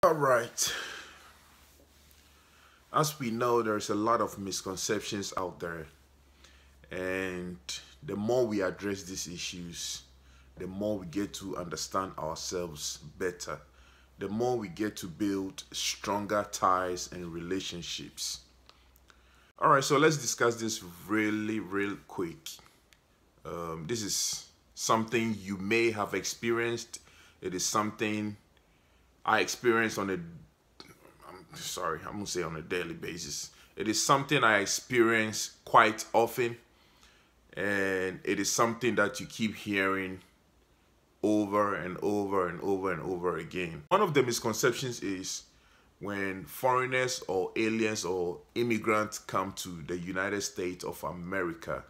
All right. As we know, there's a lot of misconceptions out there. And the more we address these issues, the more we get to understand ourselves better. The more we get to build stronger ties and relationships. All right, so let's discuss this real quick. This is something you may have experienced. It is something I experience on a, I'm gonna say on a daily basis. It is something I experience quite often, and it is something that you keep hearing over and over and over and over again. One of the misconceptions is when foreigners or aliens or immigrants come to the United States of America,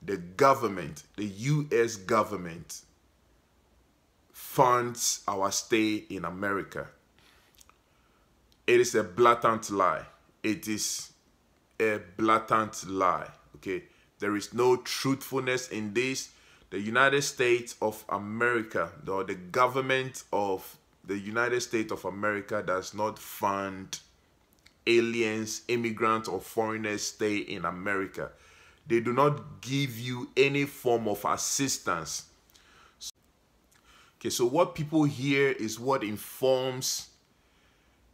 the government, the US government, funds our stay in America. It is a blatant lie. It is a blatant lie, okay? There is no truthfulness in this. The United States of America, or the government of the United States of America, does not fund aliens, immigrants, or foreigners stay in America. They do not give you any form of assistance. Okay, so what people hear is what informs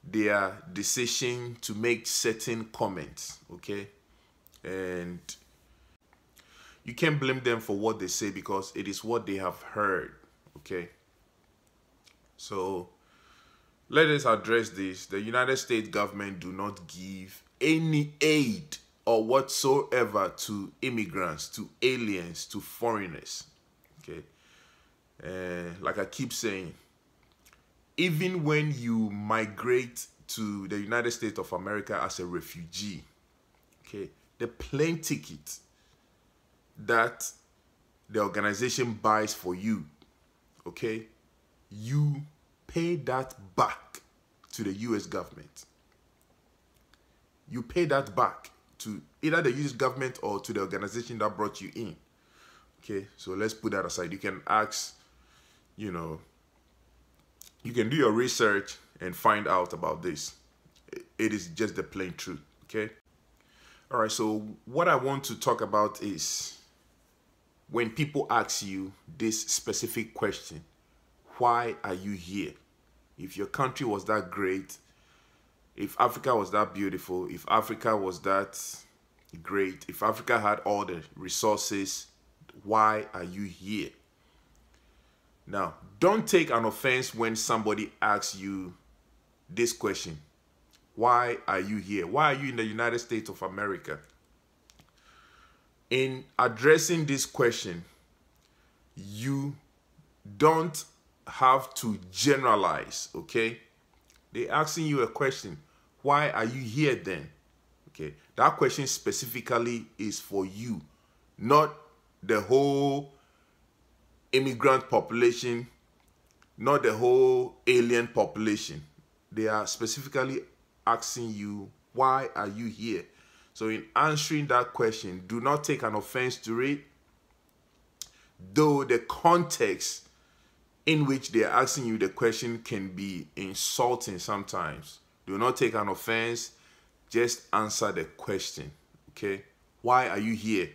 their decision to make certain comments, okay? And you can't blame them for what they say because it is what they have heard, okay? So let us address this. The United States government do not give any aid or whatsoever to immigrants, to aliens, to foreigners, okay? Like I keep saying, even when you migrate to the United States of America as a refugee, okay, the plane ticket that the organization buys for you, okay, you pay that back to the US government. You pay that back to either the US government or to the organization that brought you in. Okay, so let's put that aside. You can ask, you know, you can do your research and find out about this. It is just the plain truth, okay? All right, so what I want to talk about is when people ask you this specific question, why are you here? If your country was that great, if Africa was that beautiful, if Africa was that great, if Africa had all the resources, why are you here? Now, don't take an offense when somebody asks you this question. Why are you here? Why are you in the United States of America? In addressing this question, you don't have to generalize, okay? They're asking you a question. Why are you here then? Okay, that question specifically is for you, not the whole immigrant population, not the whole alien population. They are specifically asking you, why are you here? So in answering that question, do not take an offense to it, though the context in which they are asking you the question can be insulting sometimes. Do not take an offense, just answer the question, okay? Why are you here?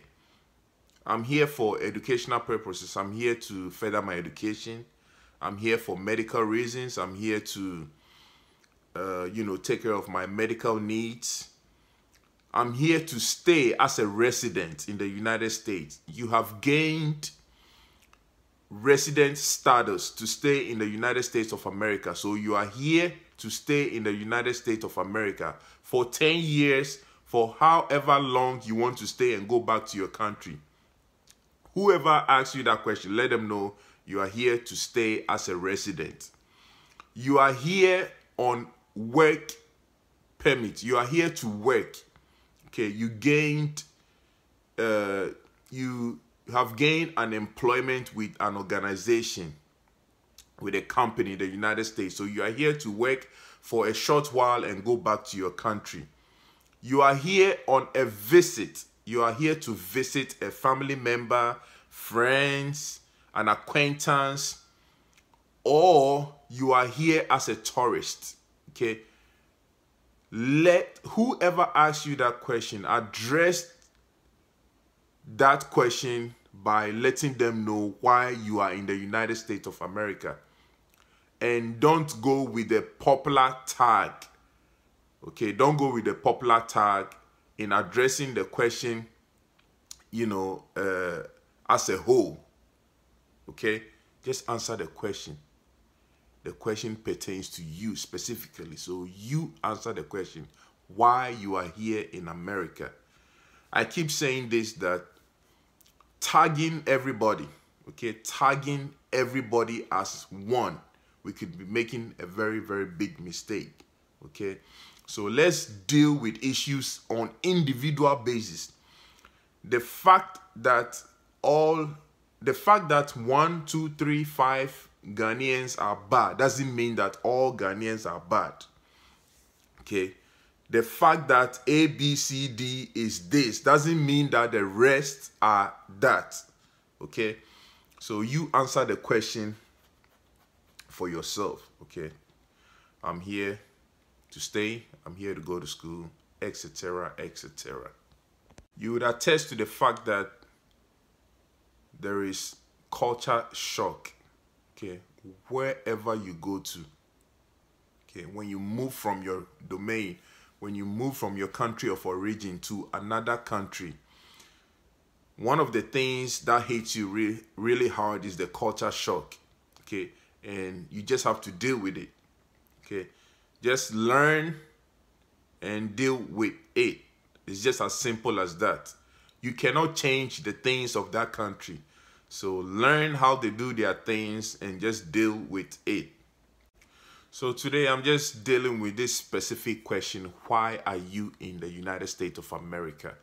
I'm here for educational purposes. I'm here to further my education. I'm here for medical reasons. I'm here to, take care of my medical needs. I'm here to stay as a resident in the United States. You have gained resident status to stay in the United States of America. So you are here to stay in the United States of America for 10 years, for however long you want to stay and go back to your country. Whoever asks you that question, let them know you are here to stay as a resident. You are here on work permit. You are here to work. Okay, you have gained an employment with an organization, with a company in the United States. So you are here to work for a short while and go back to your country. You are here on a visit. You are here to visit a family member, friends, an acquaintance, or you are here as a tourist. Okay, let whoever asks you that question address that question by letting them know why you are in the United States of America, and don't go with the popular tag. Okay, don't go with the popular tag in addressing the question, you know, as a whole. Okay, just answer the question. The question pertains to you specifically. So you answer the question, why you are here in America. I keep saying this, that tagging everybody, okay, tagging everybody as one, we could be making a very, very big mistake. Okay, so let's deal with issues on individual basis. The fact that 1, 2, 3, 5 Ghanaians are bad doesn't mean that all Ghanaians are bad. Okay, the fact that A, B, C, D is this doesn't mean that the rest are that. Okay, so you answer the question for yourself. Okay, I'm here to stay, I'm here to go to school, etc., etc. You would attest to the fact that there is culture shock, okay, wherever you go to. Okay, when you move from your domain, when you move from your country of origin to another country, one of the things that hits you really hard is the culture shock. Okay, and you just have to deal with it. Okay, just learn and deal with it. It's just as simple as that. You cannot change the things of that country. So learn how they do their things and just deal with it. So today I'm just dealing with this specific question. Why are you in the United States of America?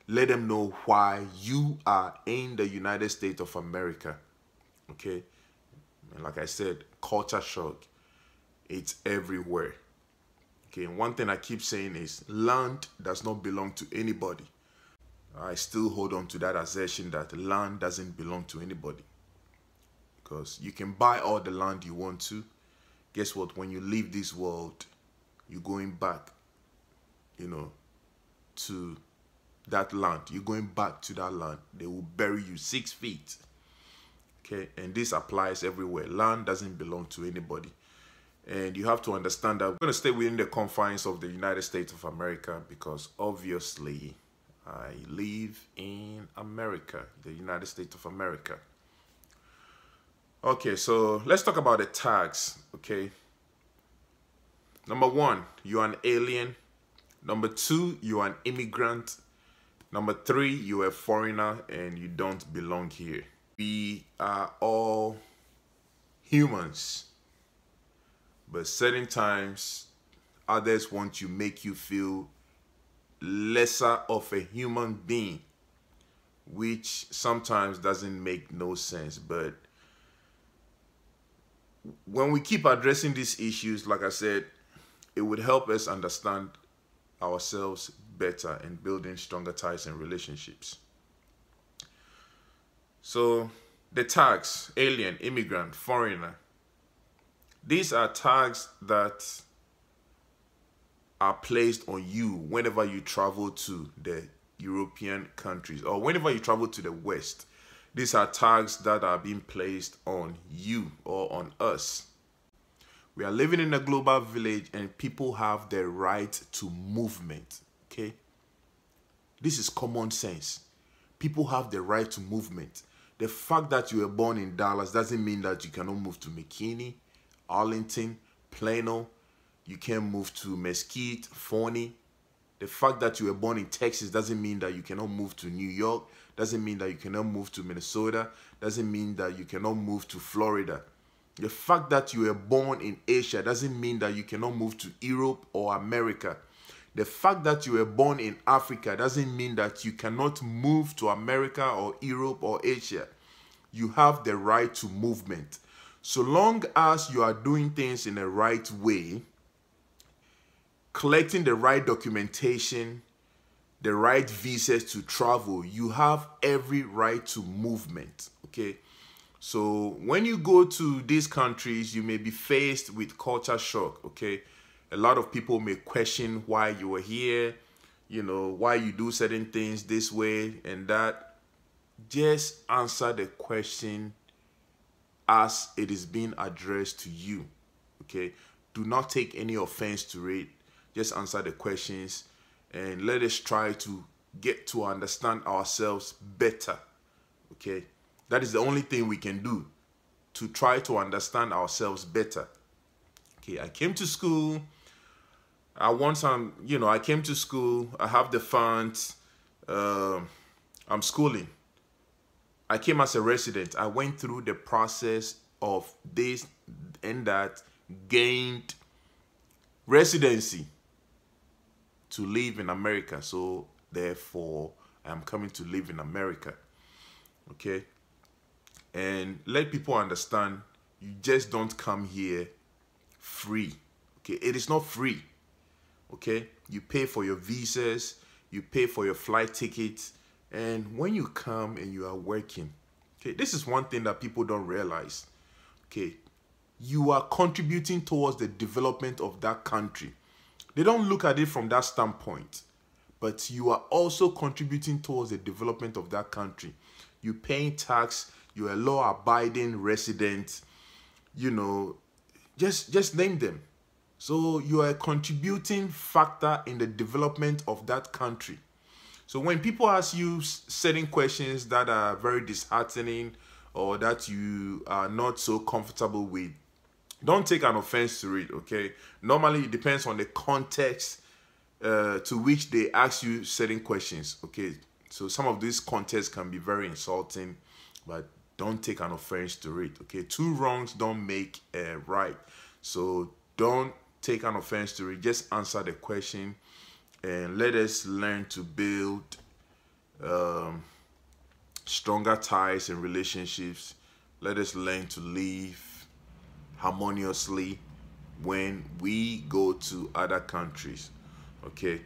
Let them know why you are in the United States of America. Okay? And like I said, culture shock. It's everywhere. Okay, and one thing I keep saying is land does not belong to anybody. I still hold on to that assertion that land doesn't belong to anybody. Because you can buy all the land you want to. Guess what? When you leave this world, you're going back, you know, to that land. You're going back to that land. They will bury you 6 feet. Okay, and this applies everywhere. Land doesn't belong to anybody. And you have to understand that we're going to stay within the confines of the United States of America because obviously I live in America, the United States of America. Okay, so let's talk about the tags, okay? Number 1, you're an alien. Number 2, you're an immigrant. Number 3, you're a foreigner and you don't belong here. We are all humans. But certain times, others want to make you feel lesser of a human being, which sometimes doesn't make no sense. But when we keep addressing these issues, like I said, it would help us understand ourselves better and building stronger ties and relationships. So the tags, alien, immigrant, foreigner, these are tags that are placed on you whenever you travel to the European countries or whenever you travel to the West. These are tags that are being placed on you or on us. We are living in a global village and people have the right to movement, okay? This is common sense. People have the right to movement. The fact that you were born in Dallas doesn't mean that you cannot move to McKinney, Arlington, Plano. You can't move to Mesquite, Forney. The fact that you were born in Texas doesn't mean that you cannot move to New York. Doesn't mean that you cannot move to Minnesota. Doesn't mean that you cannot move to Florida. The fact that you were born in Asia doesn't mean that you cannot move to Europe or America. The fact that you were born in Africa doesn't mean that you cannot move to America or Europe or Asia. You have the right to movement. So long as you are doing things in the right way, collecting the right documentation, the right visas to travel, you have every right to movement, okay? So when you go to these countries, you may be faced with culture shock, okay? A lot of people may question why you are here, you know, why you do certain things this way and that. Just answer the question as it is being addressed to you. Okay, do not take any offense to it. Just answer the questions and let us try to get to understand ourselves better. Okay, that is the only thing we can do, to try to understand ourselves better. Okay, I came to school. I want some, you know, I came to school. I have the funds. I'm schooling. I came as a resident. I went through the process of this and that, gained residency to live in America. So therefore, I'm coming to live in America. Okay? And let people understand, you just don't come here free. Okay? It is not free. Okay? You pay for your visas, you pay for your flight tickets, and when you come and you are working, okay, this is one thing that people don't realize. Okay, you are contributing towards the development of that country. They don't look at it from that standpoint, but you are also contributing towards the development of that country. You're paying tax, you're a law-abiding resident, you know, just name them. So you are a contributing factor in the development of that country. So when people ask you certain questions that are very disheartening or that you are not so comfortable with, don't take an offense to it, okay? Normally, it depends on the context to which they ask you certain questions, okay? So some of these contexts can be very insulting, but don't take an offense to it, okay? Two wrongs don't make a right. So don't take an offense to it. Just answer the question. And let us learn to build stronger ties and relationships. Let us learn to live harmoniously when we go to other countries. Okay,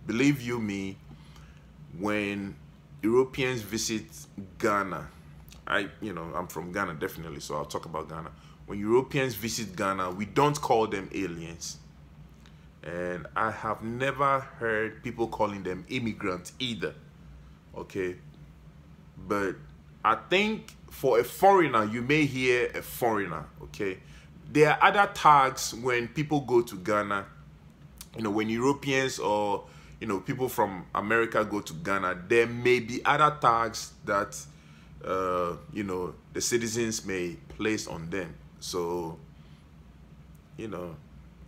believe you me, when Europeans visit Ghana, I'm from Ghana definitely, so I'll talk about Ghana. When Europeans visit Ghana, we don't call them aliens. And I have never heard people calling them immigrants either. Okay. But I think for a foreigner, you may hear a foreigner. Okay. There are other tags when people go to Ghana. You know, when Europeans or, you know, people from America go to Ghana, there may be other tags that, you know, the citizens may place on them. So, you know,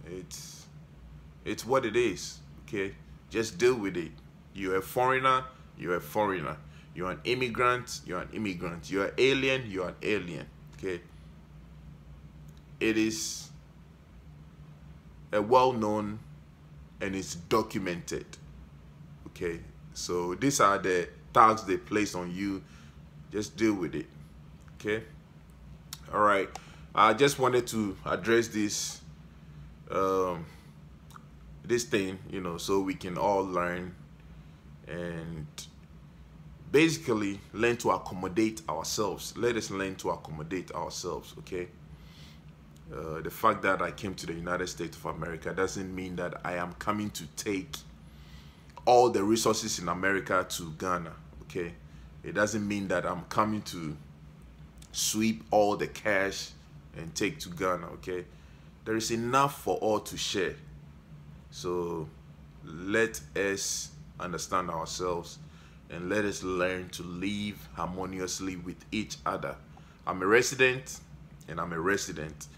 it's what it is, okay? Just deal with it. You're a foreigner, you're a foreigner. You're an immigrant, you're an immigrant. You're an alien, you're an alien, okay? It is a well-known and it's documented, okay? So these are the tags they place on you. Just deal with it, okay? All right. I just wanted to address this this thing, you know, so we can all learn and basically learn to accommodate ourselves. Let us learn to accommodate ourselves, okay? The fact that I came to the United States of America doesn't mean that I am coming to take all the resources in America to Ghana, okay? It doesn't mean that I'm coming to sweep all the cash and take to Ghana, okay? There is enough for all to share. So let us understand ourselves and let us learn to live harmoniously with each other. I'm a resident and I'm a resident.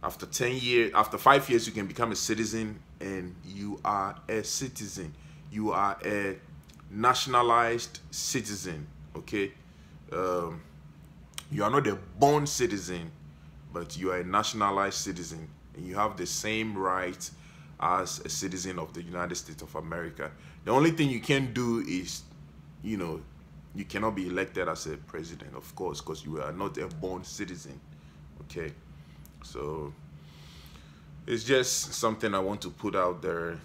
After 10 years, after 5 years, you can become a citizen and you are a citizen. You are a nationalized citizen, okay? You are not a born citizen, but you are a nationalized citizen and you have the same rights as a citizen of the United States of America. The only thing you can do is, you know, you cannot be elected as a president, of course, because you are not a born citizen, okay? So it's just something I want to put out there.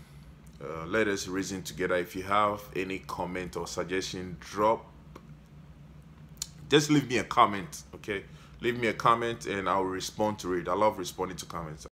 Let us reason together. If you have any comment or suggestion, just leave me a comment, okay? Leave me a comment and I'll respond to it. I love responding to comments.